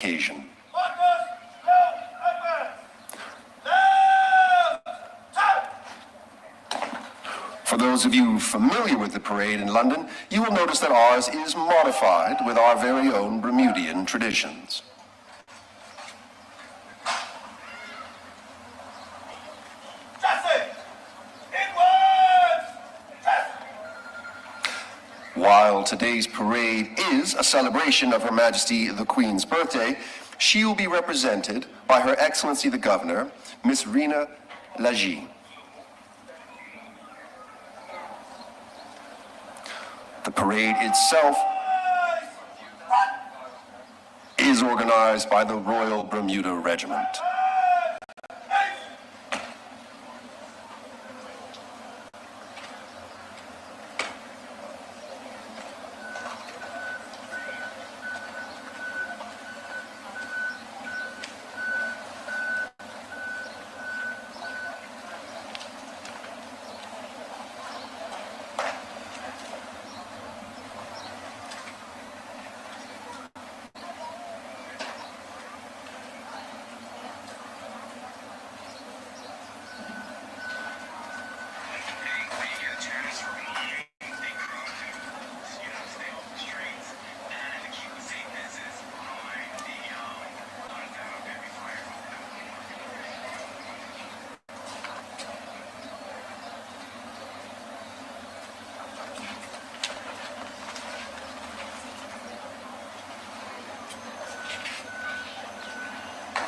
occasion. For those of you familiar with the parade in London, you will notice that ours is modified with our very own Bermudian traditions. While today's parade is a celebration of Her Majesty the Queen's birthday, she will be represented by Her Excellency the Governor, Miss Rina Lagi. The parade itself is organized by the Royal Bermuda Regiment.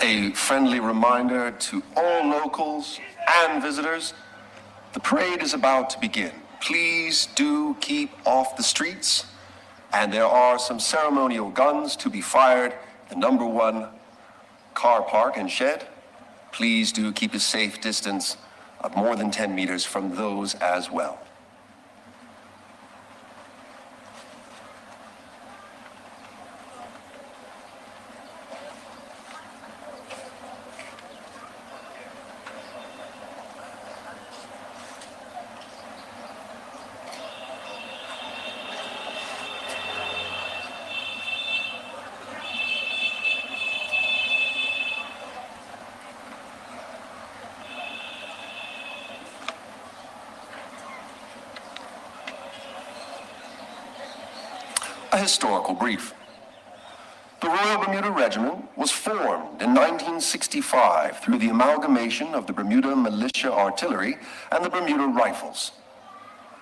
A friendly reminder to all locals and visitors, the parade is about to begin. Please do keep off the streets, and there are some ceremonial guns to be fired at the number 1 car park and shed. Please do keep a safe distance of more than 10 meters from those as well. A historical brief. The Royal Bermuda Regiment was formed in 1965 through the amalgamation of the Bermuda Militia Artillery and the Bermuda Rifles.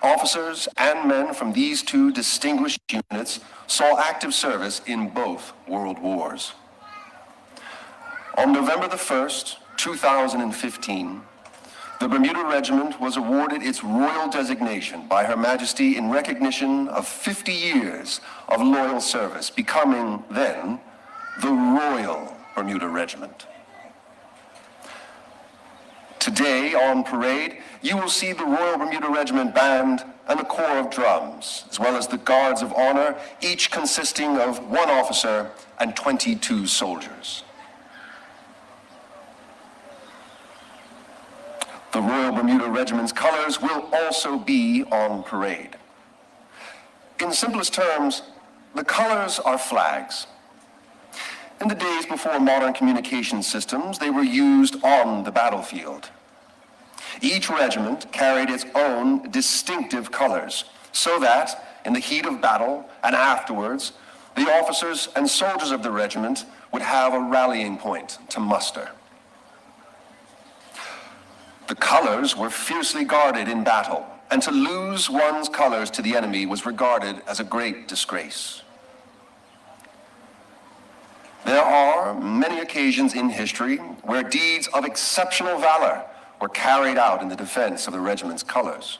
Officers and men from these two distinguished units saw active service in both World Wars. On November the 1st, 2015, the Bermuda Regiment was awarded its royal designation by Her Majesty in recognition of 50 years of loyal service, becoming then the Royal Bermuda Regiment. Today on parade, you will see the Royal Bermuda Regiment Band and a corps of drums, as well as the Guards of Honor, each consisting of 1 officer and 22 soldiers. The Royal Bermuda Regiment's colors will also be on parade. In simplest terms, the colors are flags. In the days before modern communication systems, they were used on the battlefield. Each regiment carried its own distinctive colors, so that, in the heat of battle and afterwards, the officers and soldiers of the regiment would have a rallying point to muster. The colors were fiercely guarded in battle, and to lose one's colors to the enemy was regarded as a great disgrace. There are many occasions in history where deeds of exceptional valor were carried out in the defense of the regiment's colors.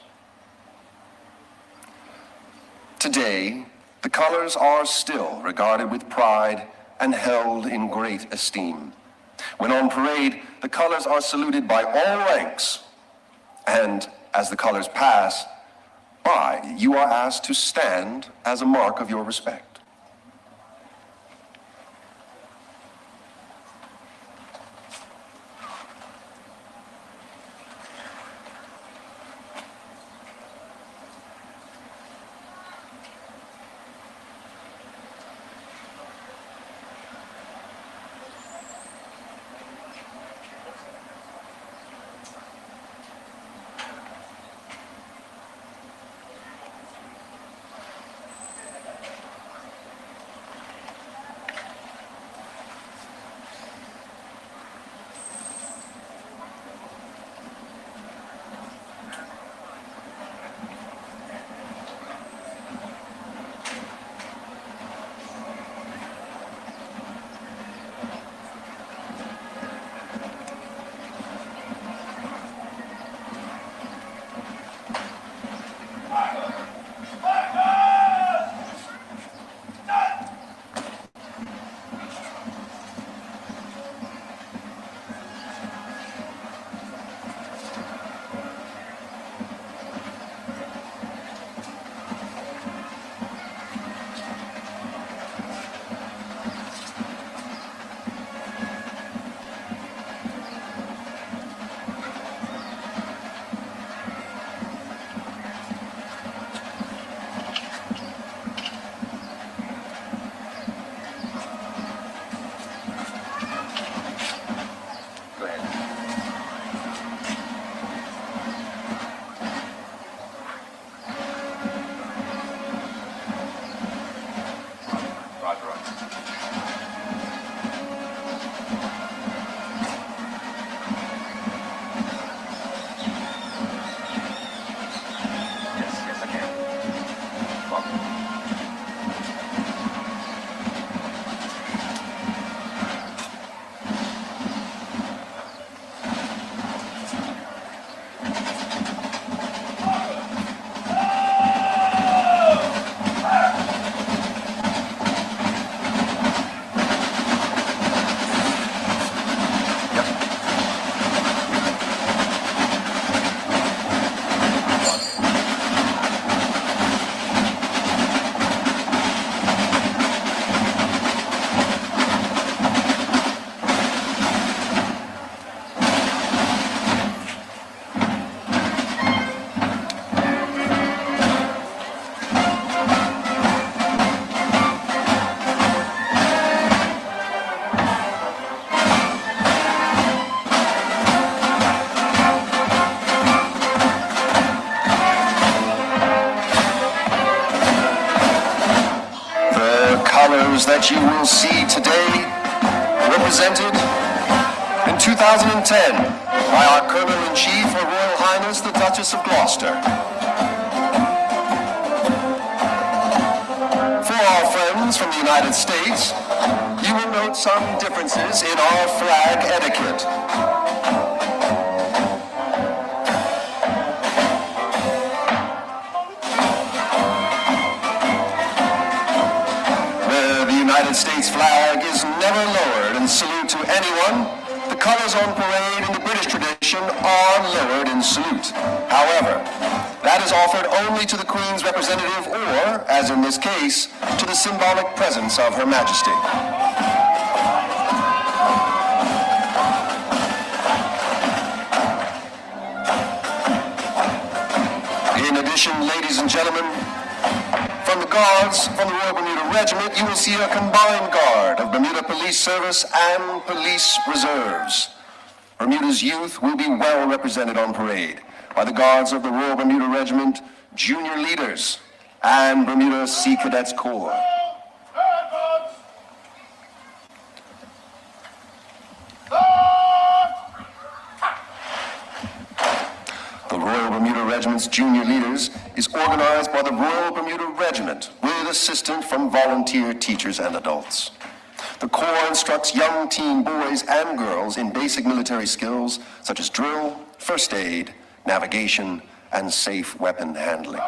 Today, the colors are still regarded with pride and held in great esteem. When on parade, the colors are saluted by all ranks, and as the colors pass by, you are asked to stand as a mark of your respect. that you will see today represented in 2010 by our Colonel-in-Chief, Her Royal Highness the Duchess of Gloucester. For our friends from the United States, you will note some differences in our flag etiquette. Where the United States flag is never lowered in salute to anyone, the colors on parade in the British tradition are lowered in salute. However, that is offered only to the Queen's representative or, as in this case, to the symbolic presence of Her Majesty. In addition, ladies and gentlemen, from the Guards from the Royal Bermuda Regiment, you will see a combined guard of Bermuda Police Service and Police Reserves. Bermuda's youth will be well represented on parade by the Guards of the Royal Bermuda Regiment, Junior Leaders, and Bermuda Sea Cadets Corps. The Royal Bermuda Regiment's Junior Leaders is organized by the Royal Bermuda Regiment with assistance from volunteer teachers and adults. The Corps instructs young teen boys and girls in basic military skills such as drill, first aid, navigation, and safe weapon handling.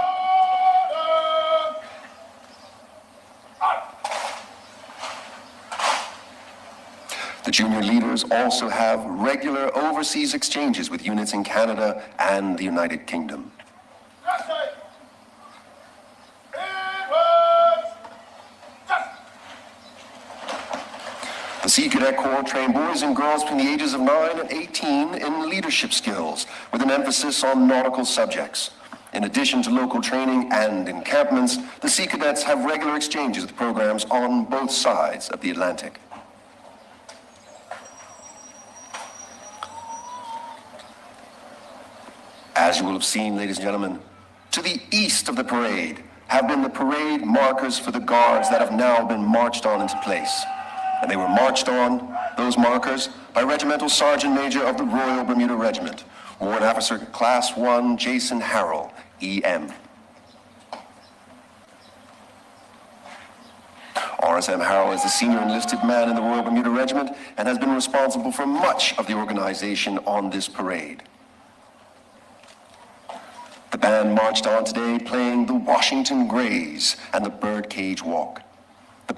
The junior leaders also have regular overseas exchanges with units in Canada and the United Kingdom. The Sea Cadet Corps train boys and girls between the ages of 9 and 18 in leadership skills, with an emphasis on nautical subjects. In addition to local training and encampments, the Sea Cadets have regular exchanges with programs on both sides of the Atlantic. As you will have seen, ladies and gentlemen, to the east of the parade have been the parade markers for the guards that have now been marched on into place. And they were marched on, those markers, by Regimental Sergeant Major of the Royal Bermuda Regiment, Warrant Officer Class 1 Jason Harrell, EM. RSM Harrell is the senior enlisted man in the Royal Bermuda Regiment and has been responsible for much of the organization on this parade. The band marched on today playing the Washington Grays and the Birdcage Walk. The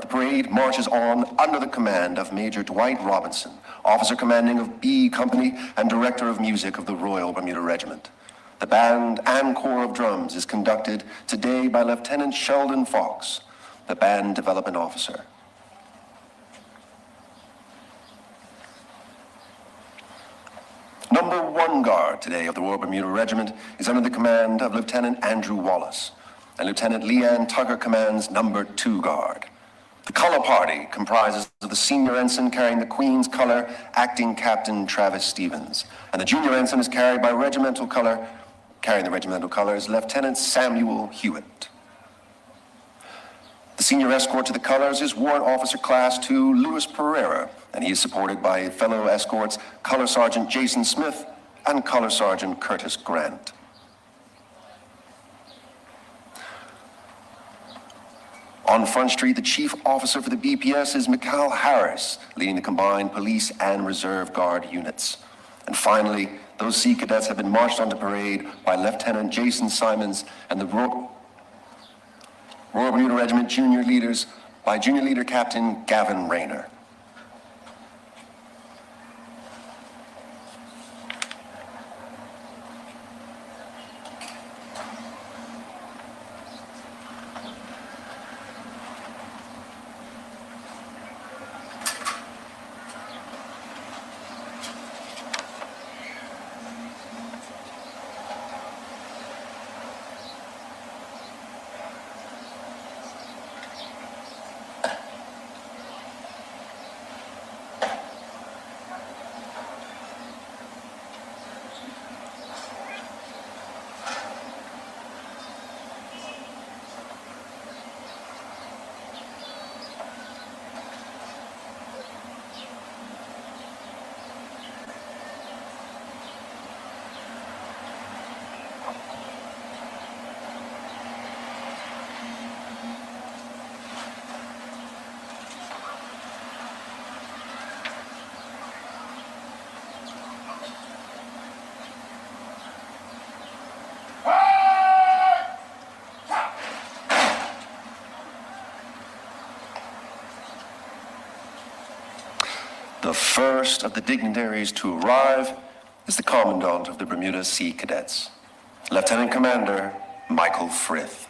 parade marches on under the command of Major Dwight Robinson, officer commanding of B Company and director of music of the Royal Bermuda Regiment. The band and corps of drums is conducted today by Lieutenant Sheldon Fox, the band development officer. Number 1 guard today of the Royal Bermuda Regiment is under the command of Lieutenant Andrew Wallace, and Lieutenant Leanne Tucker commands number 2 guard. The color party comprises of the senior ensign carrying the Queen's color, acting Captain Travis Stevens, and the junior ensign is carried by regimental color, carrying the regimental colors, Lieutenant Samuel Hewitt. The senior escort to the colors is Warrant Officer Class 2 Louis Pereira, and he is supported by fellow escorts Color Sergeant Jason Smith and Color Sergeant Curtis Grant. On Front Street, the chief officer for the BPS is Mikal Harris, leading the combined police and reserve guard units. And finally, those Sea Cadets have been marched onto parade by Lieutenant Jason Simons and the Royal Bermuda Regiment junior leaders by Junior Leader Captain Gavin Rayner. The first of the dignitaries to arrive is the Commandant of the Bermuda Sea Cadets, Lieutenant Commander Michael Frith.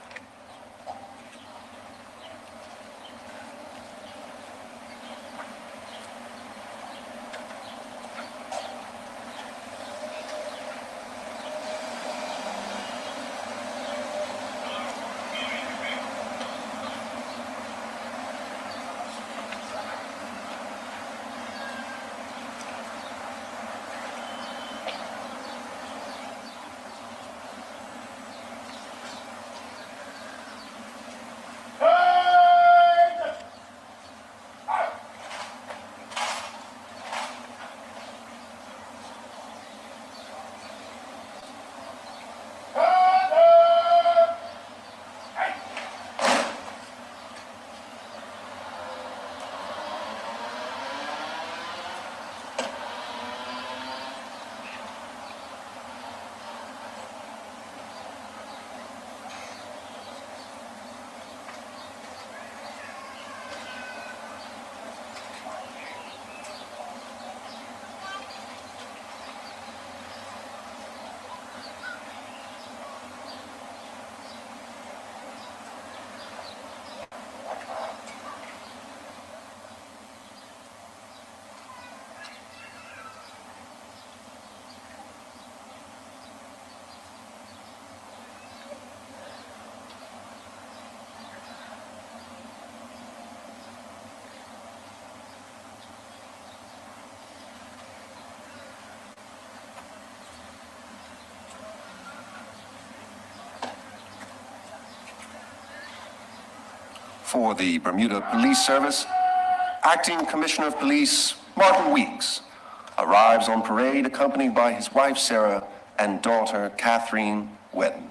For the Bermuda Police Service, Acting Commissioner of Police Martin Weeks arrives on parade accompanied by his wife Sarah and daughter Catherine Wedden.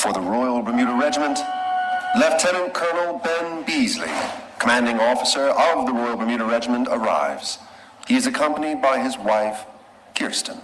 For the Royal Bermuda Regiment, Lieutenant Colonel Ben Beasley, commanding officer of the Royal Bermuda Regiment, arrives. He is accompanied by his wife, Kirsten.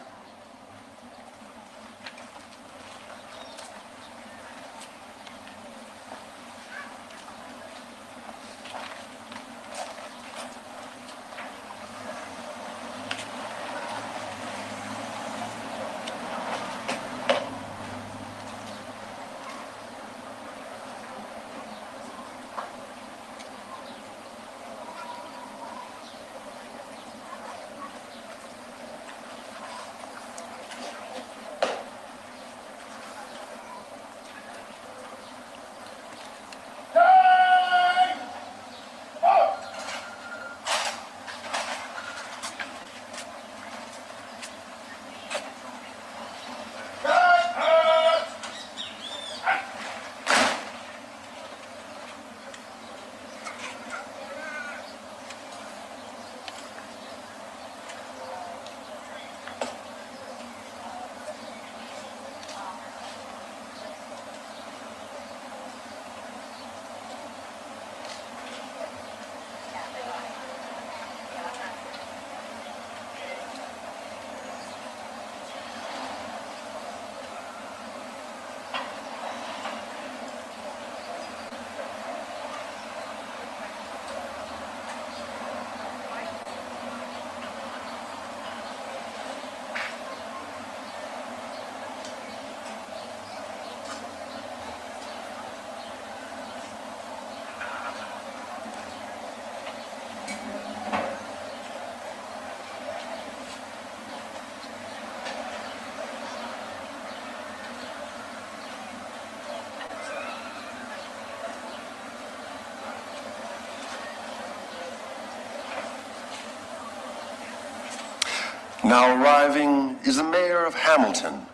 Now arriving is the Mayor of Hamilton,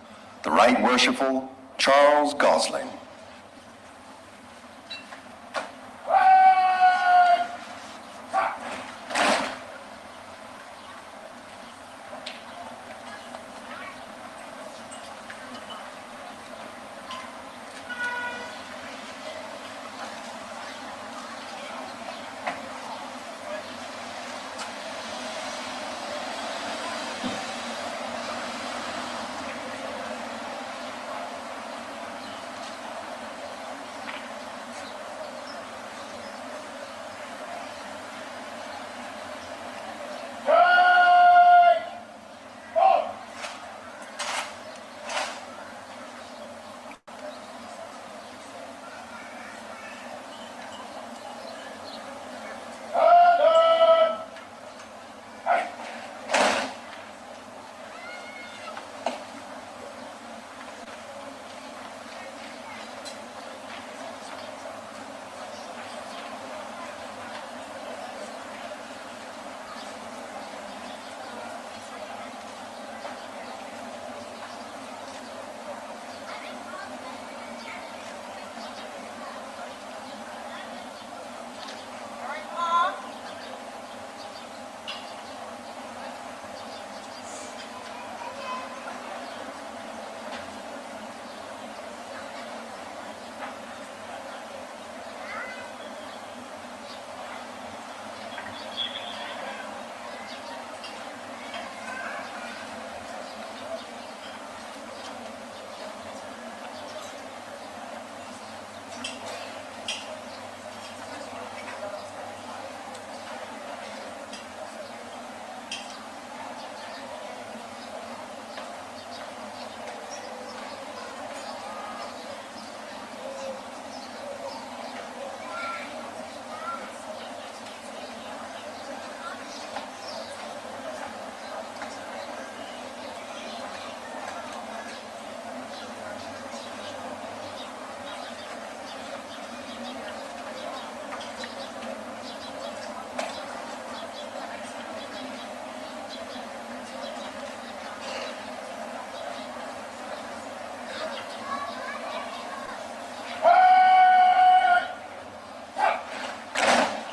the Right Worshipful Charles Gosling.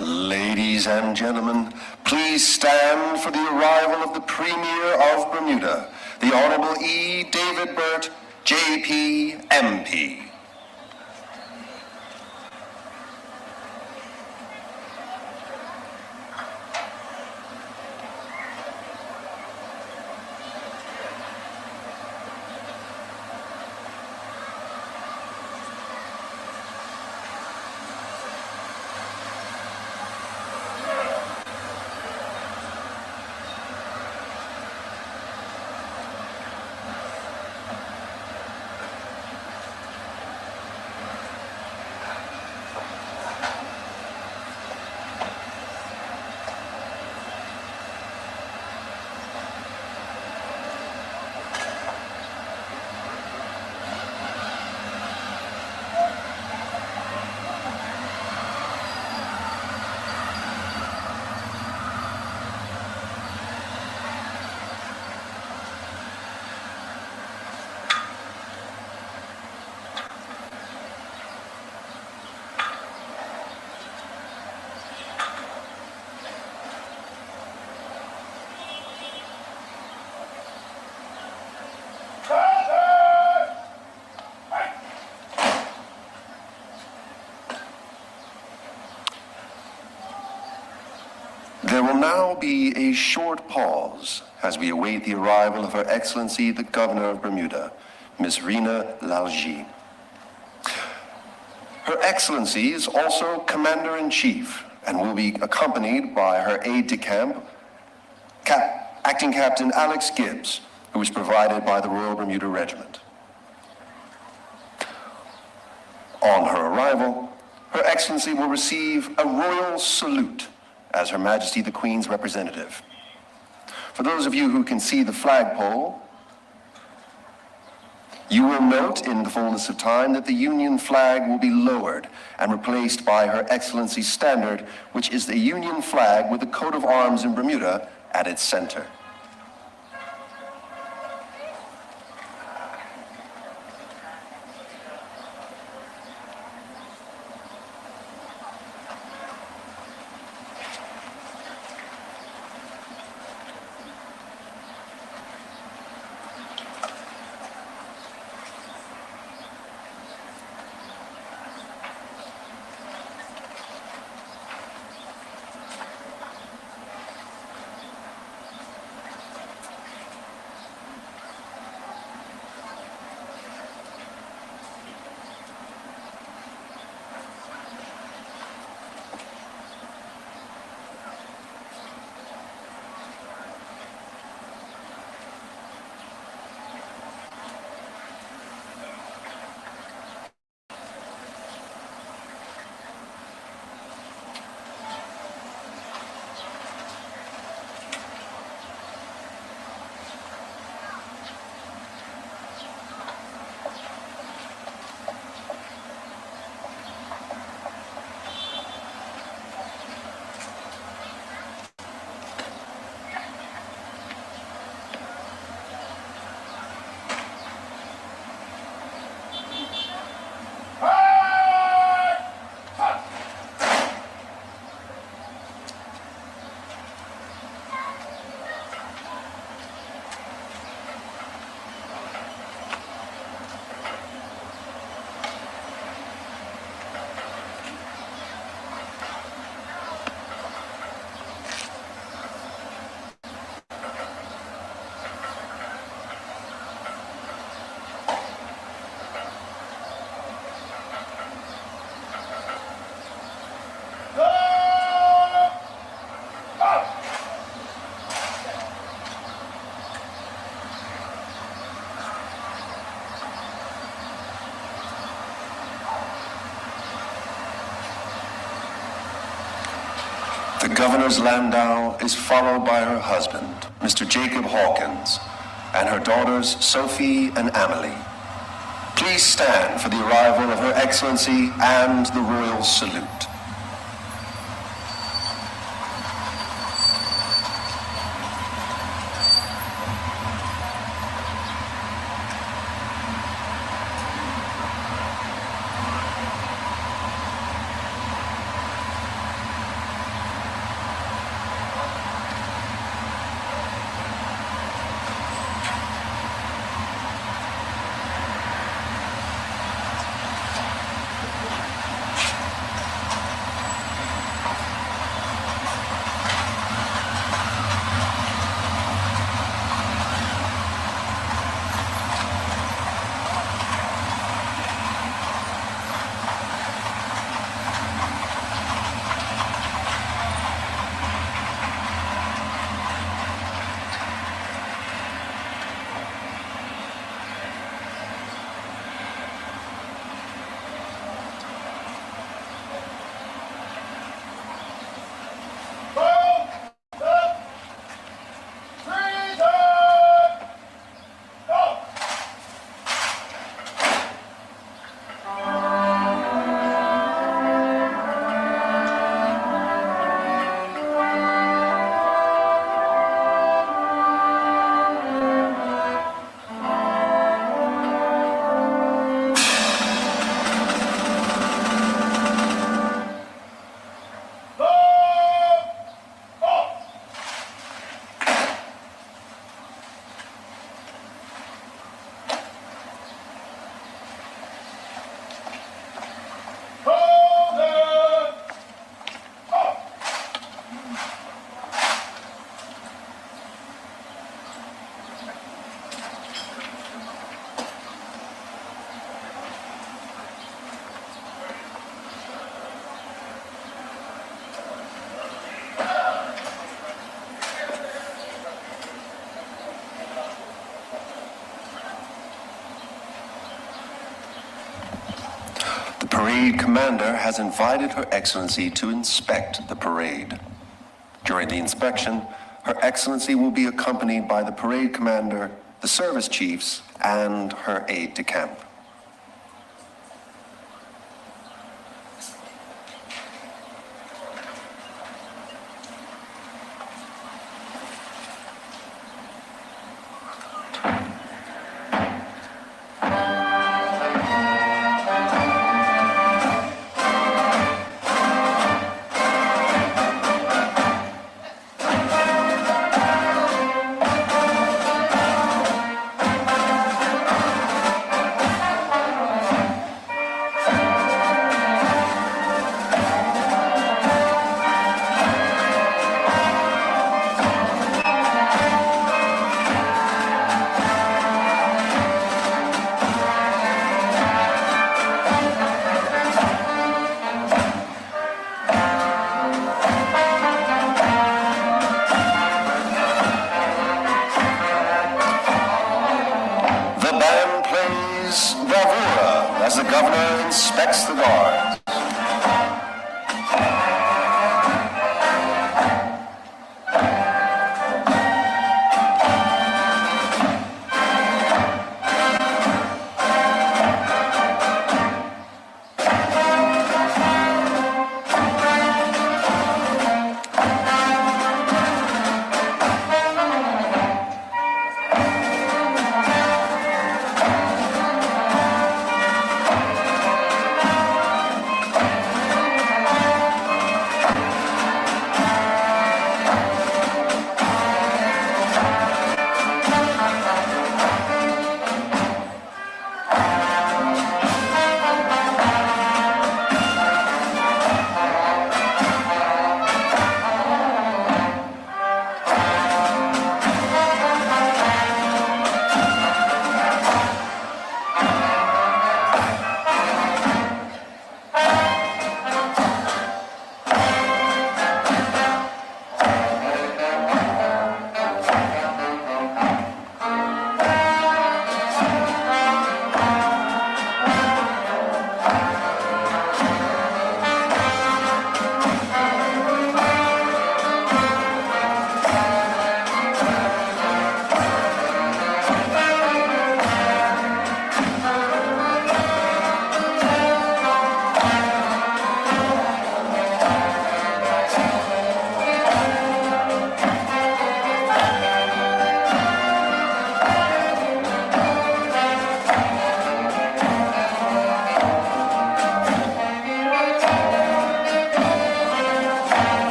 Ladies and gentlemen, please stand for the arrival of the Premier of Bermuda, the Honorable E. David Burt, J.P., M.P. There will now be a short pause as we await the arrival of Her Excellency the Governor of Bermuda, Ms. Rena Lalji. Her Excellency is also Commander-in-Chief and will be accompanied by her aide-de-camp, Acting Captain Alex Gibbs, who is provided by the Royal Bermuda Regiment. On her arrival, Her Excellency will receive a royal salute as Her Majesty the Queen's representative. For those of you who can see the flagpole, you will note in the fullness of time that the Union flag will be lowered and replaced by Her Excellency's standard, which is the Union flag with the coat of arms in Bermuda at its center. The governor's landau is followed by her husband, Mr. Jacob Hawkins, and her daughters, Sophie and Amelie. Please stand for the arrival of Her Excellency and the royal salute. Parade commander has invited Her Excellency to inspect the parade. During the inspection, Her Excellency will be accompanied by the parade commander, the service chiefs, and her aide-de-camp. As the governor inspects the guards.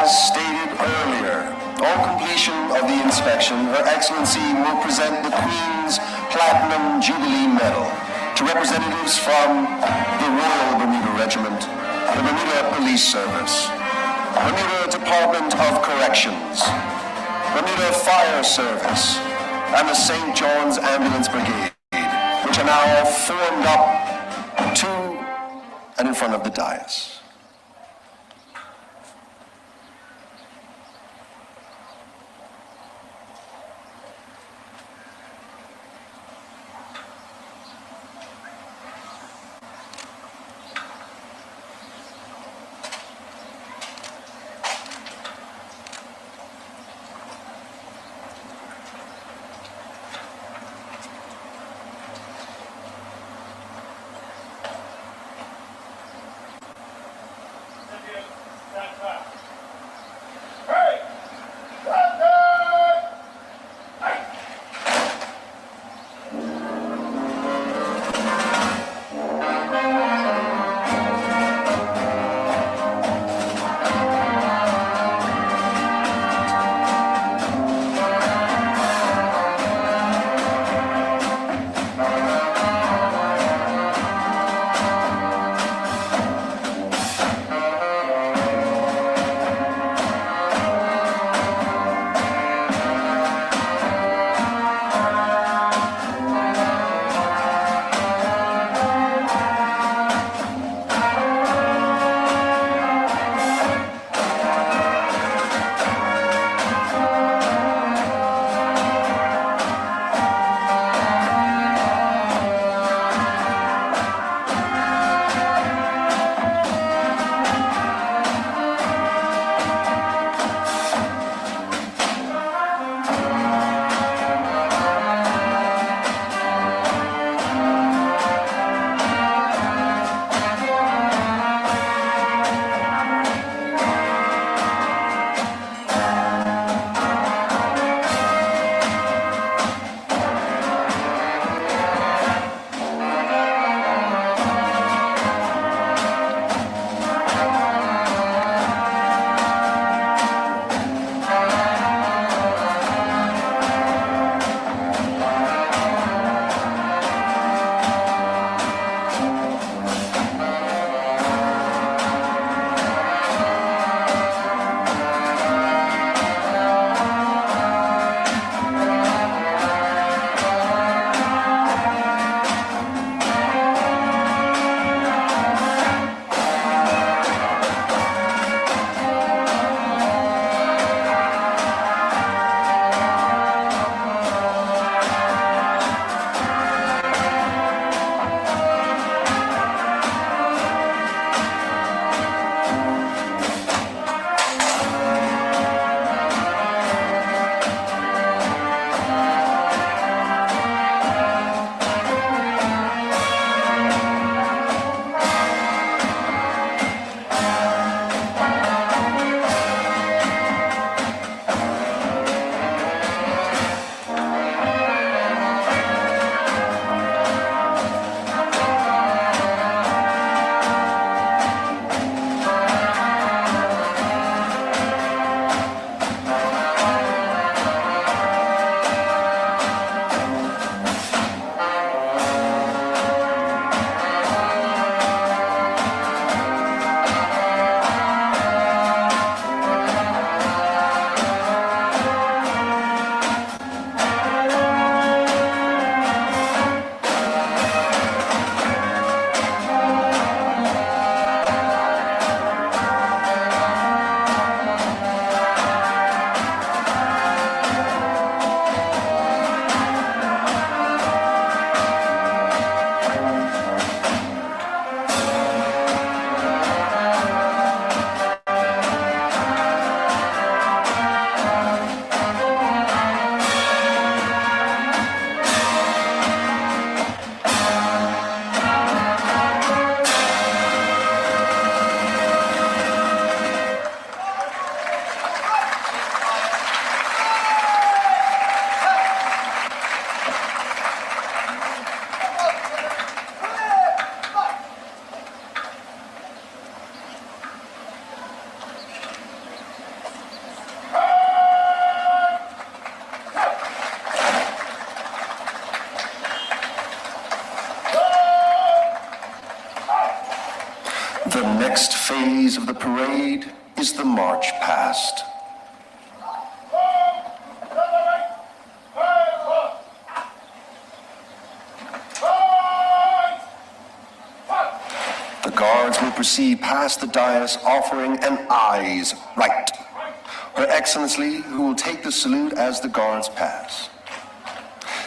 As stated earlier, on completion of the inspection, Her Excellency will present the Queen's Platinum Jubilee Medal to representatives from the Royal Bermuda Regiment, the Bermuda Police Service, Bermuda Department of Corrections, Bermuda Fire Service, and the St. John's Ambulance Brigade, which are now formed up to and in front of the dais. phase of the parade is the march past. The guards will proceed past the dais offering an eyes right. Her Excellency, who will take the salute as the guards pass.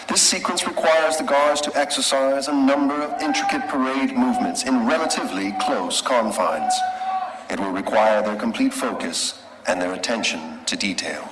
This sequence requires the guards to exercise a number of intricate parade movements in relatively close confines. It will require their complete focus and their attention to detail.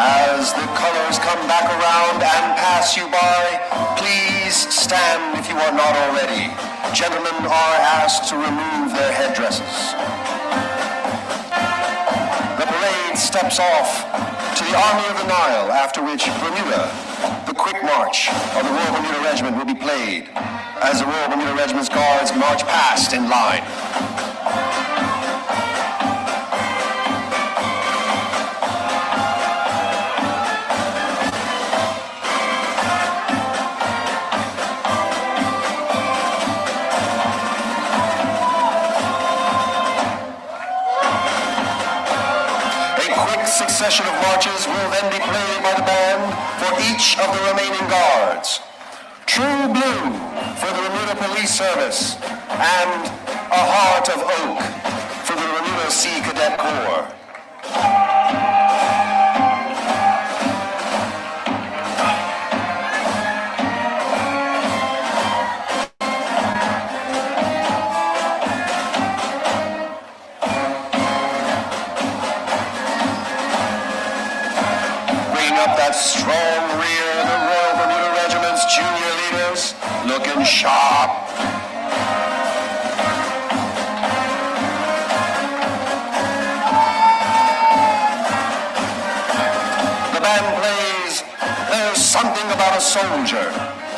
As the colors come back around and pass you by, please stand if you are not already. Gentlemen are asked to remove their headdresses. The parade steps off to the Army of the Nile, after which Bermuda, the quick march of the Royal Bermuda Regiment, will be played as the Royal Bermuda Regiment's guards march past in line. Succession of marches will then be played by the band for each of the remaining guards. True Blue for the Bermuda Police Service and A Heart of Oak for the Bermuda Sea Cadet Corps. Up that strong rear, the Royal Bermuda Regiment's junior leaders, looking sharp. The band plays There's Something About a Soldier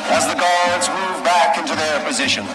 as the guards move back into their positions.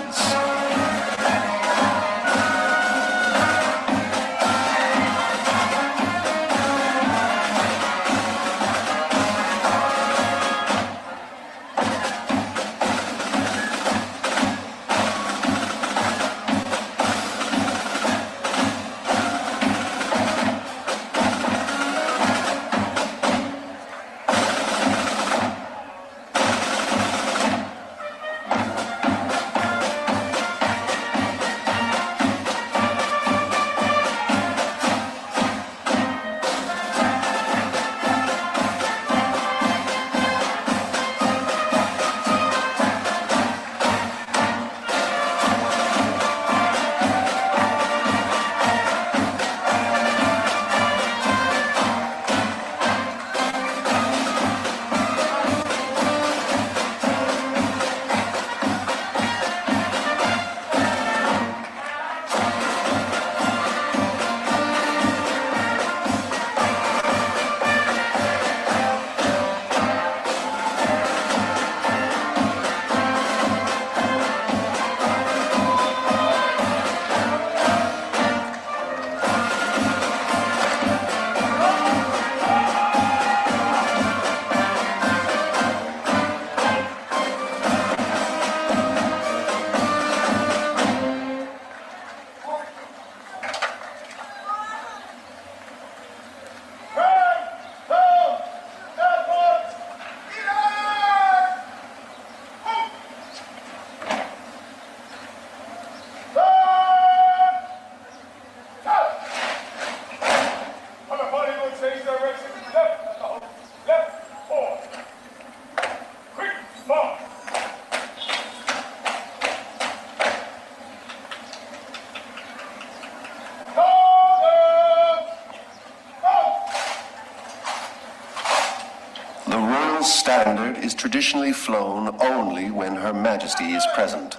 standard is traditionally flown only when Her Majesty is present.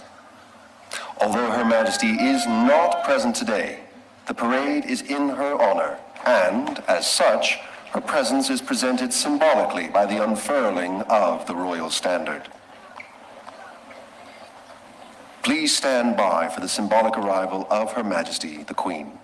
Although Her Majesty is not present today, the parade is in her honor, and, as such, her presence is presented symbolically by the unfurling of the royal standard. Please stand by for the symbolic arrival of Her Majesty, the Queen.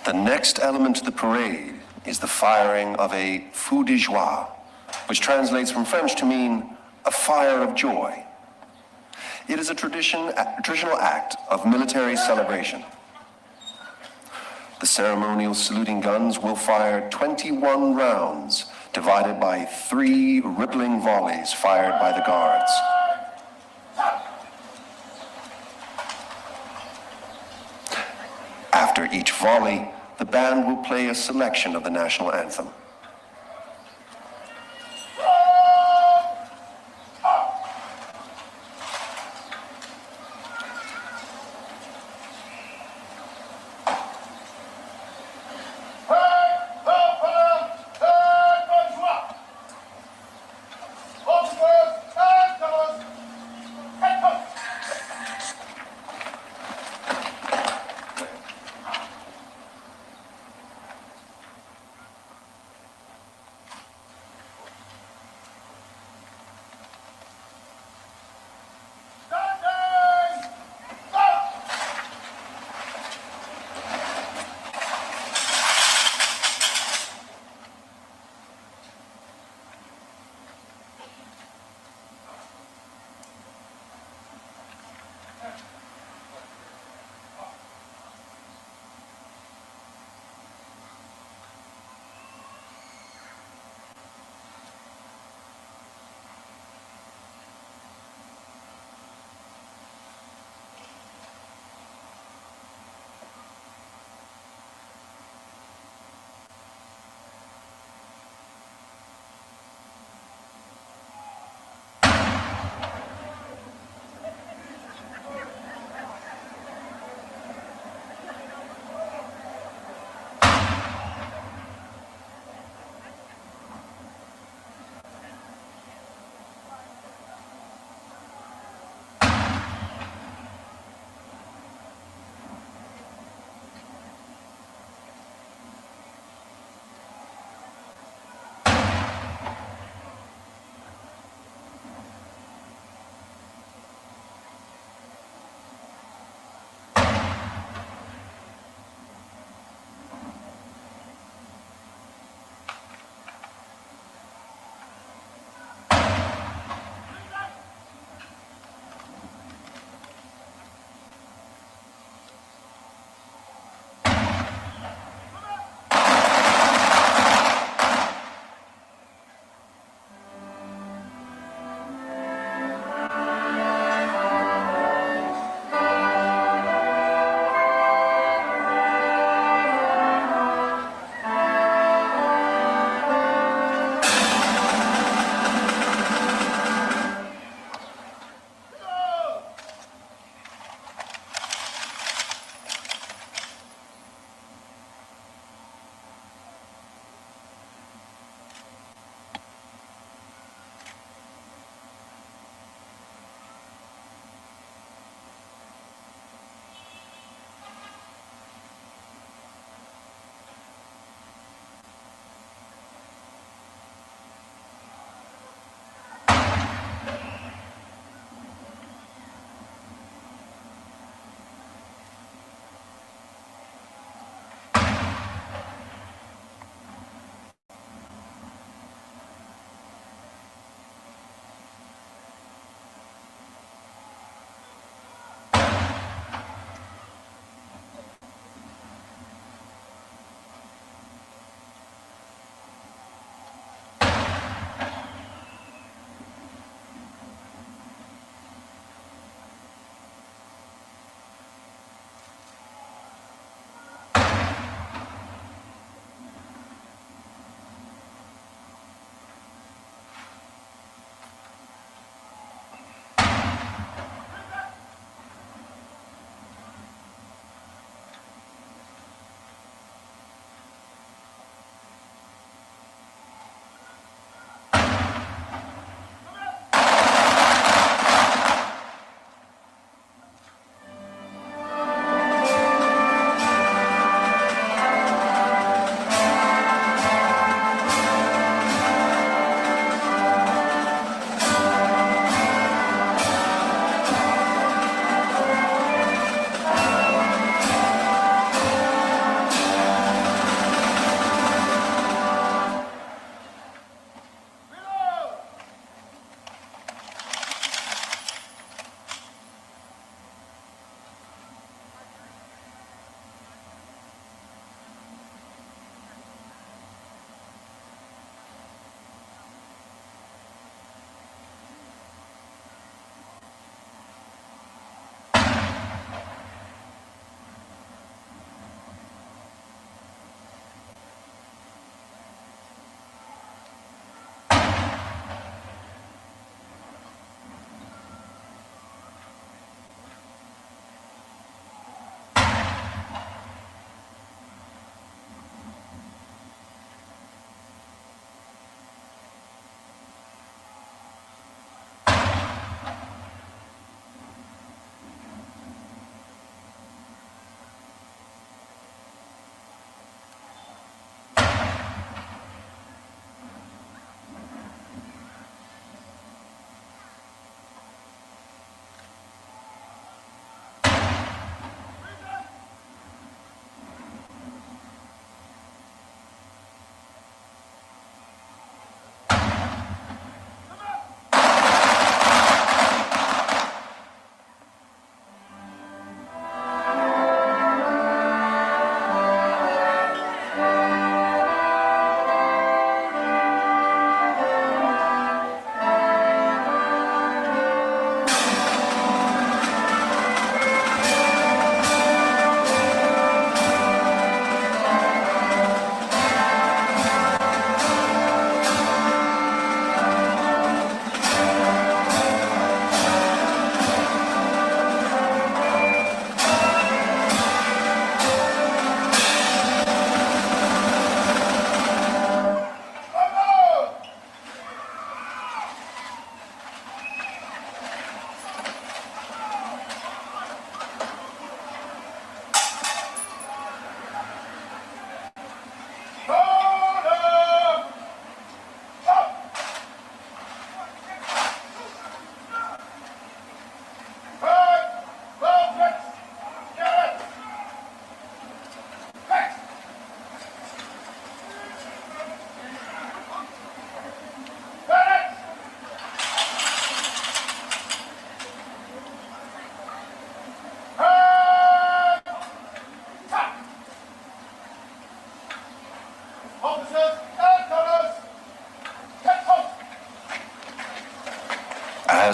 The next element to the parade is the firing of a feu de joie, which translates from French to mean a fire of joy. It is a traditional act of military celebration. The ceremonial saluting guns will fire 21 rounds, divided by 3 rippling volleys fired by the guards. After each volley, the band will play a selection of the national anthem.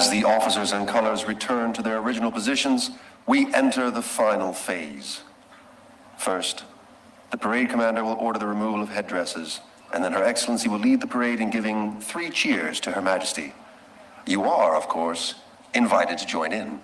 As the officers and colors return to their original positions, we enter the final phase. First, the parade commander will order the removal of headdresses, and then Her Excellency will lead the parade in giving 3 cheers to Her Majesty. You are, of course, invited to join in.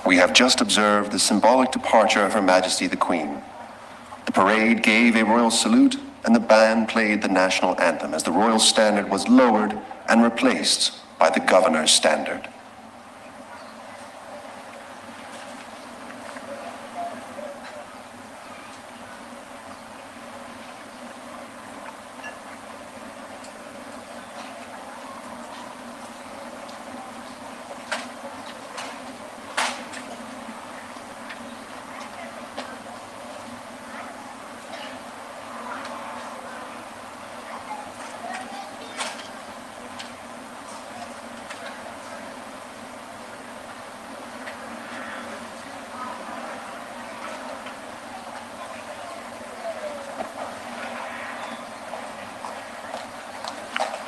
We have just observed the symbolic departure of Her Majesty the Queen. The parade gave a royal salute, and the band played the national anthem as the royal standard was lowered and replaced by the governor's standard.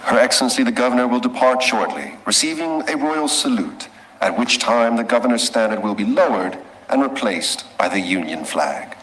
Her Excellency the Governor will depart shortly, receiving a royal salute, at which time the Governor's standard will be lowered and replaced by the Union flag.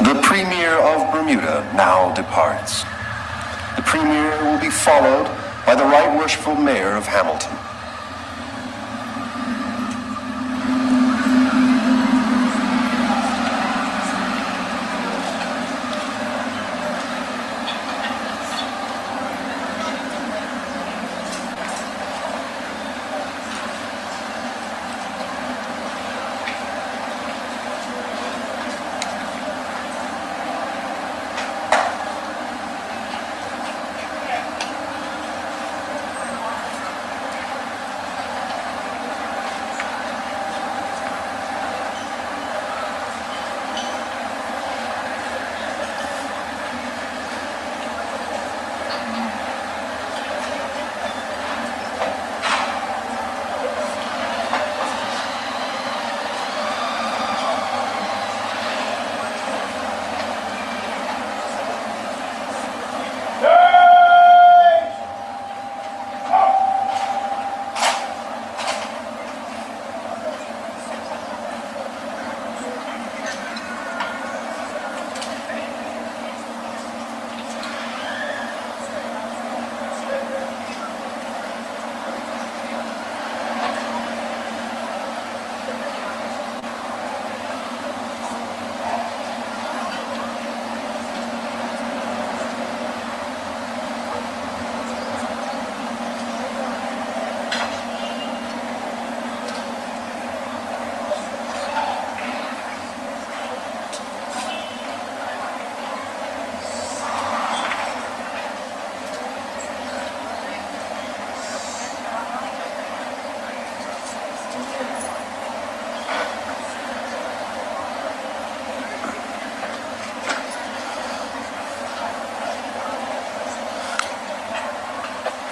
The Premier of Bermuda now departs. The Premier will be followed by the Right Worshipful Mayor of Hamilton.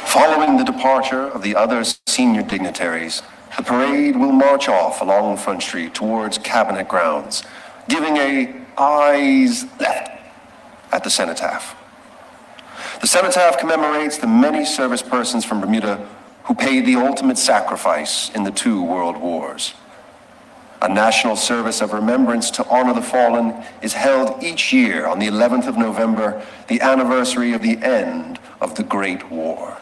Following the departure of the other senior dignitaries, the parade will march off along Front Street towards Cabinet grounds, giving a eyes left at the cenotaph. The cenotaph commemorates the many service persons from Bermuda who paid the ultimate sacrifice in the 2 world wars. A national service of remembrance to honor the fallen is held each year on the 11th of November, the anniversary of the end of the Great War.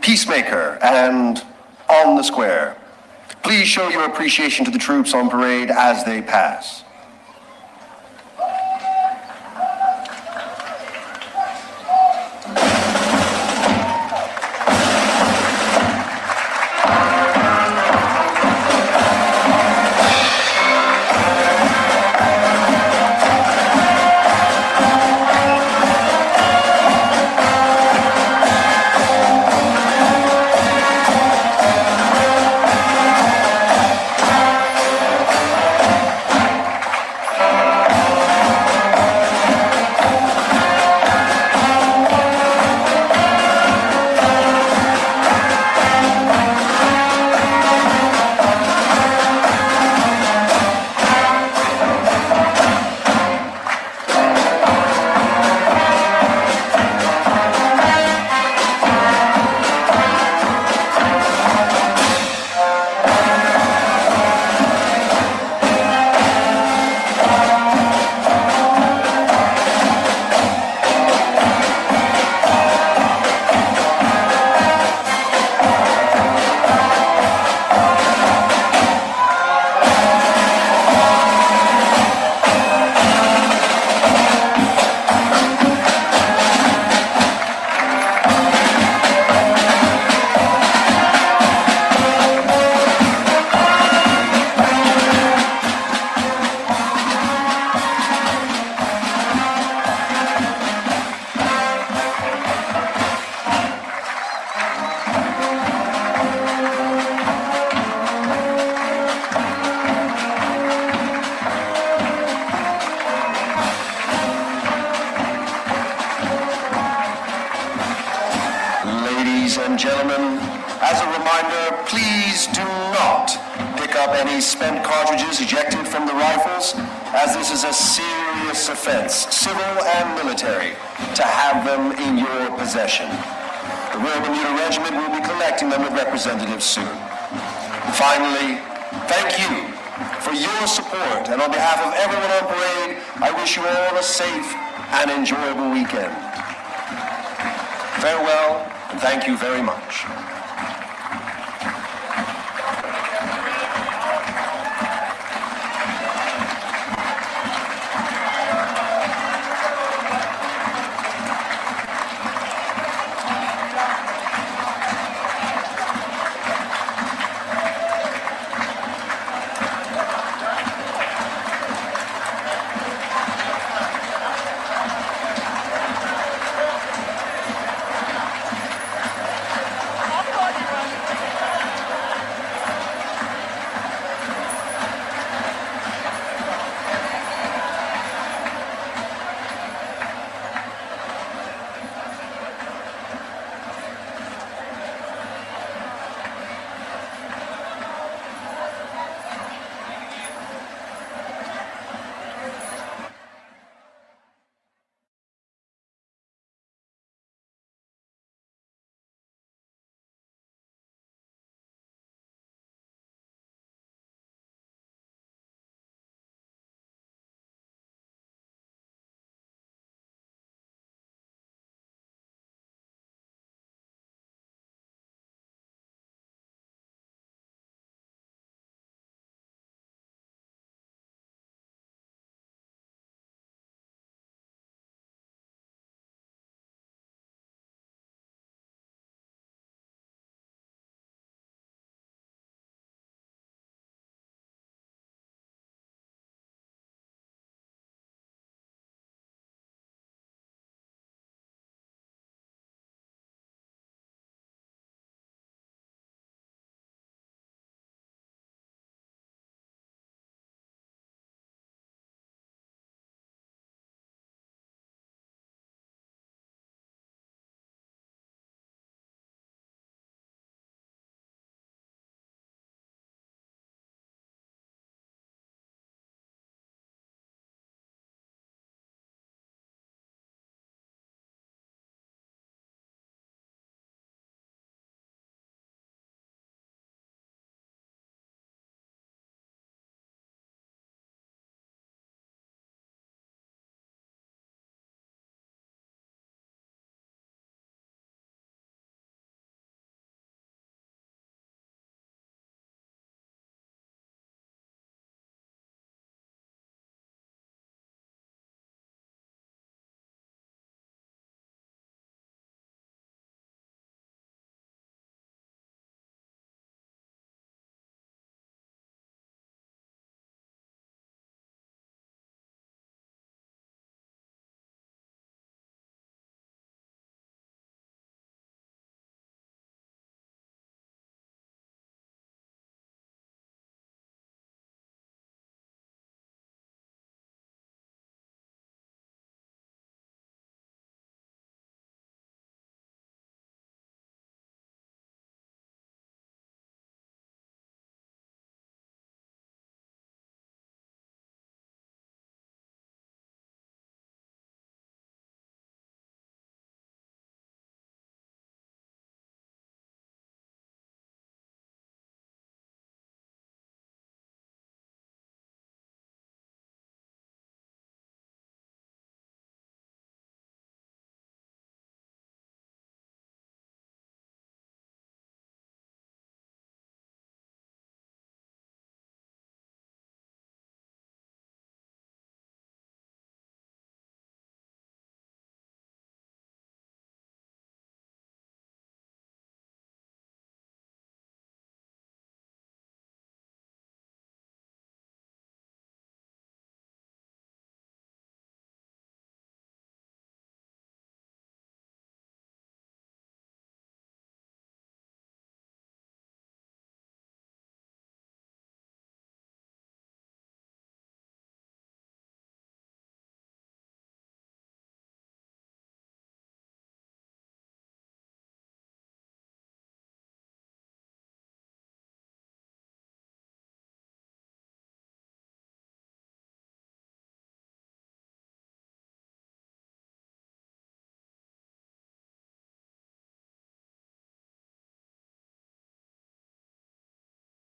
Peacemaker, and On the Square. Please show your appreciation to the troops on parade as they pass. Ladies and gentlemen, as a reminder, please do not pick up any spent cartridges ejected from the rifles, as this is a serious offense, civil and military, to have them in your possession. The Royal Bermuda Regiment will be collecting them with representatives soon. Finally, thank you for your support, and on behalf of everyone on parade, I wish you all a safe and enjoyable weekend. Farewell, and thank you very much.